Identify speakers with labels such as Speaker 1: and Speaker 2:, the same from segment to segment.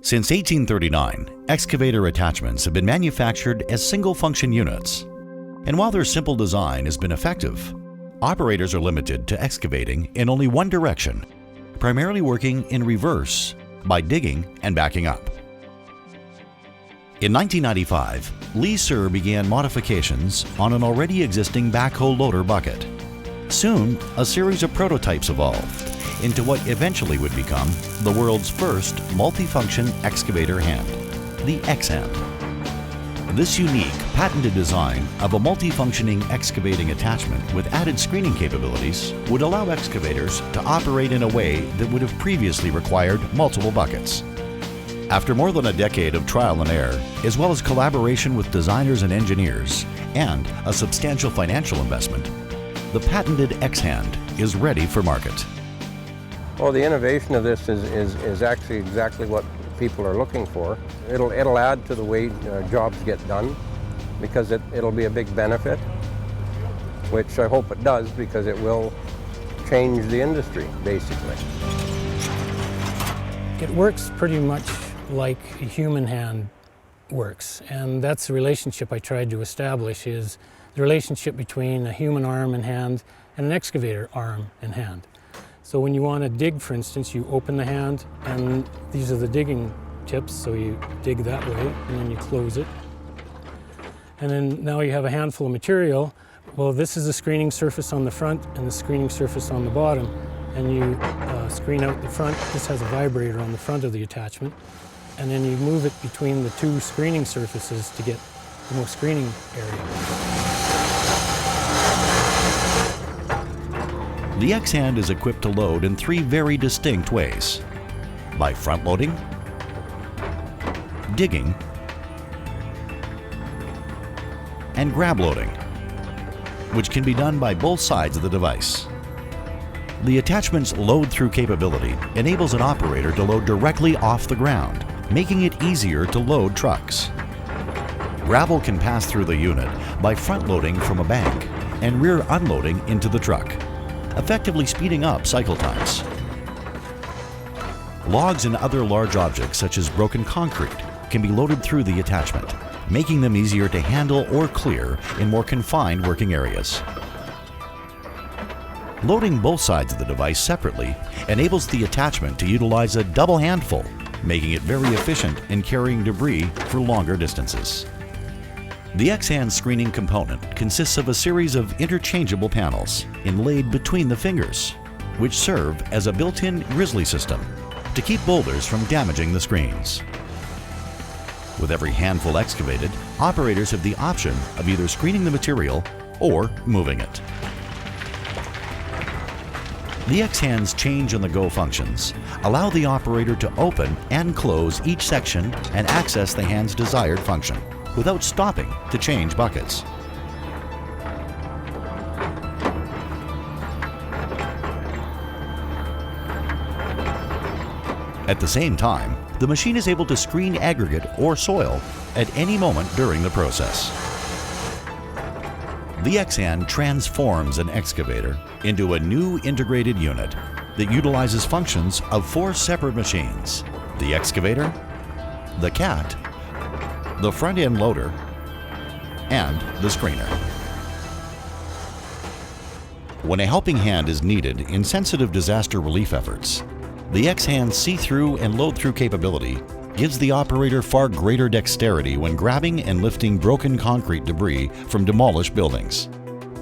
Speaker 1: Since 1839, excavator attachments have been manufactured as single-function units. And while their simple design has been effective, operators are limited to excavating in only one direction, primarily working in reverse by digging and backing up. In 1995, Lee Sir began modifications on an already existing backhoe loader bucket. Soon, a series of prototypes evolved into what eventually would become the world's first multifunction excavator hand, the XHand. This unique, patented design of a multifunctioning excavating attachment with added screening capabilities would allow excavators to operate in a way that would have previously required multiple buckets. After more than a decade of trial and error, as well as collaboration with designers and engineers, and a substantial financial investment, the patented XHand is ready for market.
Speaker 2: Well, the innovation of this is actually exactly what people are looking for. It'll add to the way jobs get done, because it'll be a big benefit, which I hope it does, because it will change the industry, basically.
Speaker 3: It works pretty much like a human hand works, and that's the relationship I tried to establish, is the relationship between a human arm and hand and an excavator arm and hand. So when you want to dig, for instance, you open the hand, and these are the digging tips, so you dig that way, and then you close it. And then now you have a handful of material. Well, this is the screening surface on the front and the screening surface on the bottom, and you screen out the front. This has a vibrator on the front of the attachment, and then you move it between the two screening surfaces to get the most screening area.
Speaker 1: The XHand is equipped to load in three very distinct ways: by front loading, digging, and grab loading, which can be done by both sides of the device. The attachment's load-through capability enables an operator to load directly off the ground, making it easier to load trucks. Gravel can pass through the unit by front loading from a bank and rear unloading into the truck, effectively speeding up cycle times. Logs and other large objects, such as broken concrete, can be loaded through the attachment, making them easier to handle or clear in more confined working areas. Loading both sides of the device separately enables the attachment to utilize a double handful, making it very efficient in carrying debris for longer distances. The XHand screening component consists of a series of interchangeable panels inlaid between the fingers, which serve as a built-in grizzly system to keep boulders from damaging the screens. With every handful excavated, operators have the option of either screening the material or moving it. The XHand's change-on-the-go functions allow the operator to open and close each section and access the hand's desired function without stopping to change buckets. At the same time, the machine is able to screen aggregate or soil at any moment during the process. The XHand transforms an excavator into a new integrated unit that utilizes functions of 4 separate machines: the excavator, the cat, the front-end loader, and the screener. When a helping hand is needed in sensitive disaster relief efforts, the XHand's see-through and load-through capability gives the operator far greater dexterity when grabbing and lifting broken concrete debris from demolished buildings.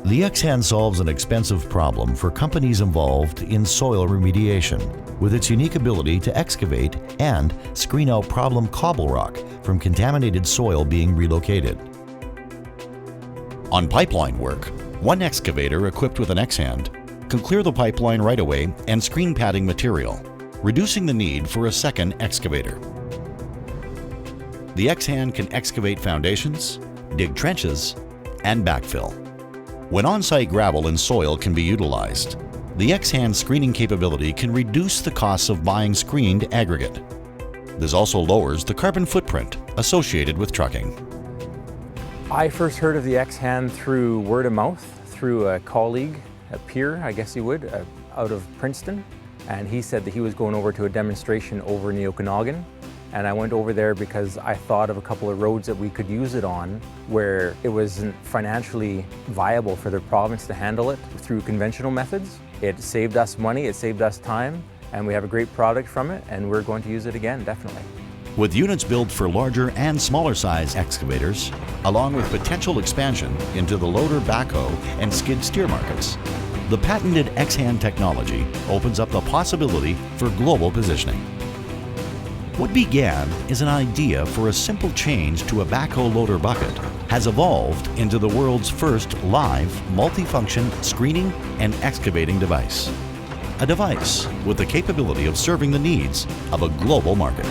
Speaker 1: The XHand solves an expensive problem for companies involved in soil remediation with its unique ability to excavate and screen out problem cobble rock from contaminated soil being relocated. On pipeline work, one excavator equipped with an XHand can clear the pipeline right away and screen padding material, reducing the need for a second excavator. The XHand can excavate foundations, dig trenches, and backfill. When on-site gravel and soil can be utilized, the XHand screening capability can reduce the costs of buying screened aggregate. This also lowers the carbon footprint associated with trucking.
Speaker 4: I first heard of the XHand through word of mouth, through a colleague, a peer, I guess you would, out of Princeton. And he said that he was going over to a demonstration over in the Okanagan. And I went over there because I thought of a couple of roads that we could use it on where it wasn't financially viable for the province to handle it through conventional methods. It saved us money, it saved us time, and we have a great product from it, and we're going to use it again, definitely.
Speaker 1: With units built for larger and smaller size excavators, along with potential expansion into the loader backhoe and skid steer markets, the patented XHand technology opens up the possibility for global positioning. What began as an idea for a simple change to a backhoe loader bucket has evolved into the world's first live, multifunction screening and excavating device. A device with the capability of serving the needs of a global market.